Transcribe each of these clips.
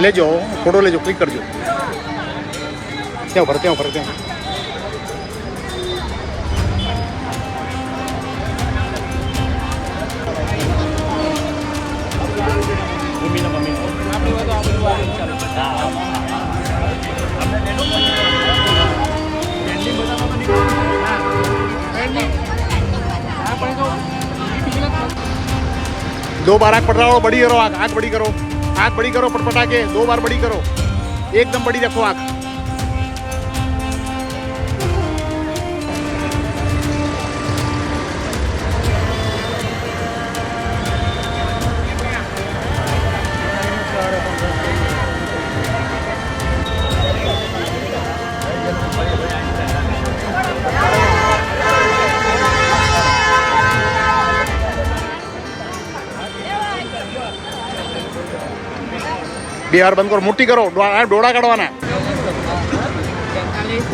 લેજો, ફોટો લેજો, ક્લિક કરજો. ત્યાં ઉપર ત્યાં. दो बार आँख पटराओ, बड़ी करो आँख बड़ी करो, आँख बड़ी करो पटपटा के 2 बार बड़ी करो, एकदम बड़ी रखो आँख. બે વાર બંધ કરો, મોટી કરો, ડોળા કાઢવાના.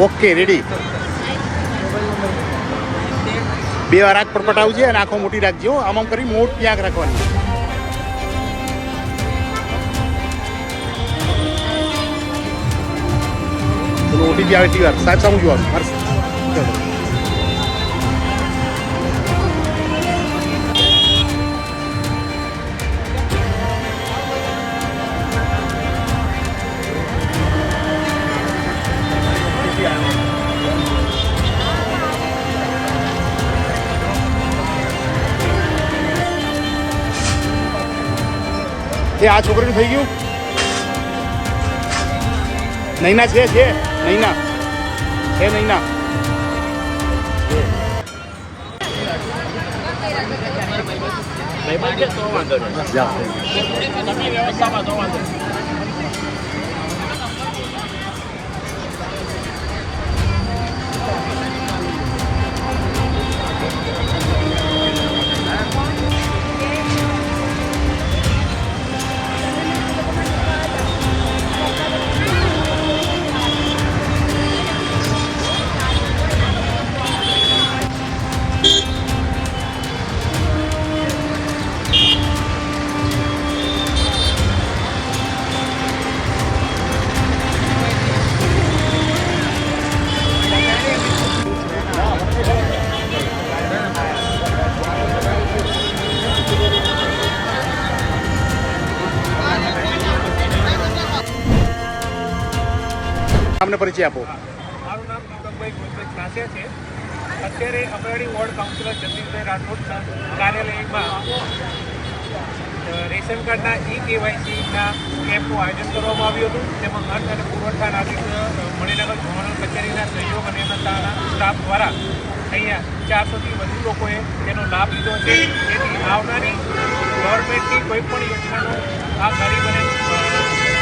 Okay, ready. 2 વાર આંખ પટપટાવજે અને આંખો મોટી રાખજો. આમ કરી મોટી આંખ રાખવાની. ઓટીપી આવે ટી વાર સાહેબ સામું જોવાનું. એ આ છોકરીનું થઈ ગયું. નૈના છે નૈના છે નૈના. આપને પરિચય આપો. મારું નામ દીપકભાઈ ગોવિંદભાઈ કાસિયા છે. અત્યારે અમરાડી વોર્ડ કાઉન્સિલર જગદીશભાઈ રાઠોડના કાર્યાલયમાં રેશન કાર્ડના KYCના કેમ્પનું આયોજન કરવામાં આવ્યું હતું. તેમાં અન્ન અને પુરવઠા નાગરિક મણિનગર ઝોનલ કચેરીના સહયોગ અને એના સ્ટાફ દ્વારા અહીંયા 400થી વધુ લોકોએ તેનો લાભ લીધો છે. તેથી આવનારી ગવર્મેન્ટની કોઈપણ યોજનાનો આ ગરીબ અને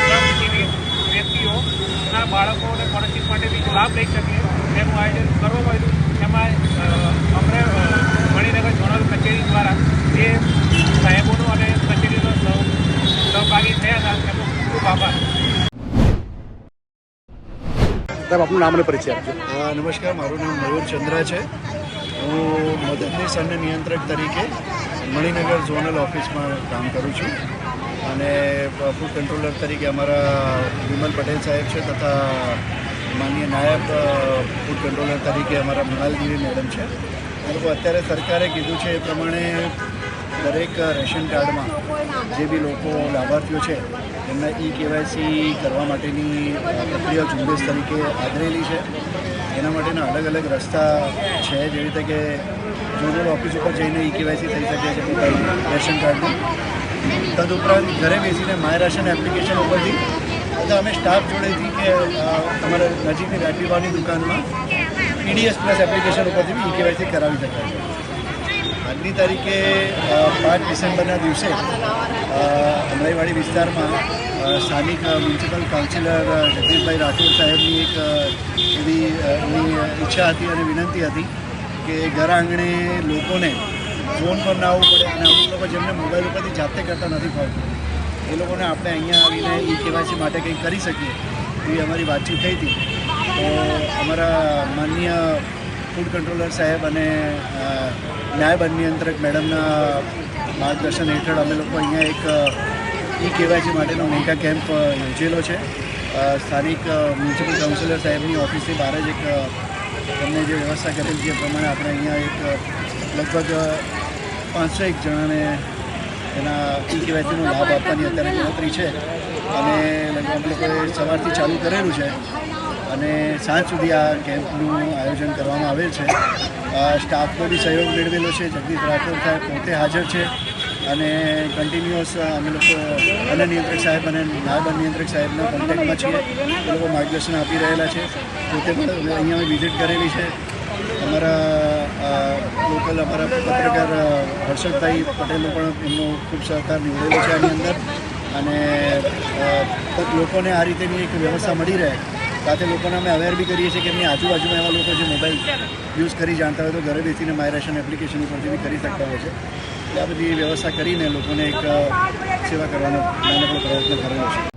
શ્રમજીવી વ્યક્તિઓના બાળકો અને પડોશી માટે બી લાભ લઈ શકે તેનું આયોજન કરવામાં આવ્યું. એમાં અમને મણિનગર ઝોનલ કચેરી દ્વારા જે સાહેબોનો અને કચેરીનો સહભાગી થયા હતા એમનો ખૂબ ખૂબ આભાર. સાહેબ આપનું નામ અને પરિચય આપજો. નમસ્કાર, મારું નામ મયુર ચંદ્રા છે. હું મદદનીશ અને નિયંત્રક તરીકે મણિનગર ઝોનલ ઓફિસમાં કામ કરું છું અને ફૂડ કંટ્રોલર તરીકે અમારા વિમલ પટેલ સાહેબ છે તથા માનનીય નાયબ ફૂડ કંટ્રોલર તરીકે અમારા મૃણાલગીરી મેડમ છે. એ લોકો અત્યારે સરકારે કીધું છે એ પ્રમાણે દરેક રેશન કાર્ડમાં જે બી લોકો લાભાર્થીઓ છે એમના KYC કરવા માટેની પ્રક્રિયા ઝુંબેશ તરીકે આદરેલી છે. એના માટેના અલગ અલગ રસ્તા છે, જેવી રીતે કે ઝોનલ ઓફિસ ઉપર જઈને KYC થઈ શકે છે પોતાનું રેશન કાર્ડનું. તદુપરાંત ઘરે બેસીને માય રાશન એપ્લિકેશન ઉપરથી અથવા અમે સ્ટાફ જોડેથી કે તમારા નજીકની વેટરીવાની દુકાનમાં PDS પ્લસ એપ્લિકેશન ઉપરથી બી KYC કરાવી શકાય છે. આજની તારીખે 5 ડિસેમ્બરના દિવસે અમરાઈવાડી વિસ્તારમાં સ્થાનિક મ્યુનિસિપલ કાઉન્સિલર જગદીશભાઈ રાઠોડ સાહેબની એક એવી ઈચ્છા હતી અને વિનંતી હતી કે ઘર આંગણે લોકોને ફોન પર ના આવવું પડે અને અમુક લોકો જેમને મોબાઈલ ઉપરથી જાતે કરતા નથી ફાવતું એ લોકોને આપણે અહીંયા આવીને KYC માટે કંઈક કરી શકીએ એવી અમારી વાતચીત થઈ હતી. તો અમારા માનનીય ફૂડ કંટ્રોલર સાહેબ અને નાયબ નિયંત્રક મેડમના માર્ગદર્શન હેઠળ અમે લોકો અહીંયા એક ઈ કેવાયસી માટેનો મોટા કેમ્પ યોજેલો છે. સ્થાનિક મ્યુનિસિપલ કાઉન્સિલર સાહેબની ઓફિસની બહાર જ એક એમને જે વ્યવસ્થા કરેલી છે એ પ્રમાણે આપણે અહીંયા એક લગભગ 501 જણાને એના ઈ કેવાયસીનો લાભ આપવાની અત્યારે ગણતરી છે અને લગભગ લોકોએ સવારથી ચાલુ કરેલું છે અને સાંજ સુધી આ કેમ્પનું આયોજન કરવામાં આવેલ છે. સ્ટાફનો બી સહયોગ મેળવેલો છે. જગદીશ રાઠોડ સાહેબ પોતે હાજર છે અને કન્ટિન્યુઅસ અમે લોકો અન્ય નિયંત્રક સાહેબ અને નાયબ નિયંત્રક સાહેબના કોન્ટેક્ટમાં છીએ. એ લોકો માર્ગદર્શન આપી રહેલા છે. પોતે પણ અહીંયા અમે વિઝિટ કરેલી છે. અમારા લોકલ અમારા પત્રકાર હર્ષદભાઈ પટેલનો પણ એમનો ખૂબ સહકાર નીવડેલો છે આની અંદર અને લોકોને આ રીતેની એક વ્યવસ્થા મળી રહે. સાથે લોકોને અમે અવેર બી કરીએ છીએ કે એમની આજુબાજુમાં એવા લોકો જે મોબાઈલ યુઝ કરી જાણતા હોય તો ઘરે બેસીને માય રેશન એપ્લિકેશન ઉપરથી બી કરી શકતા હોય છે. એટલે આ બધી વ્યવસ્થા કરીને લોકોને એક સેવા કરવાનો નાનકડો પ્રયત્ન કરેલો છે.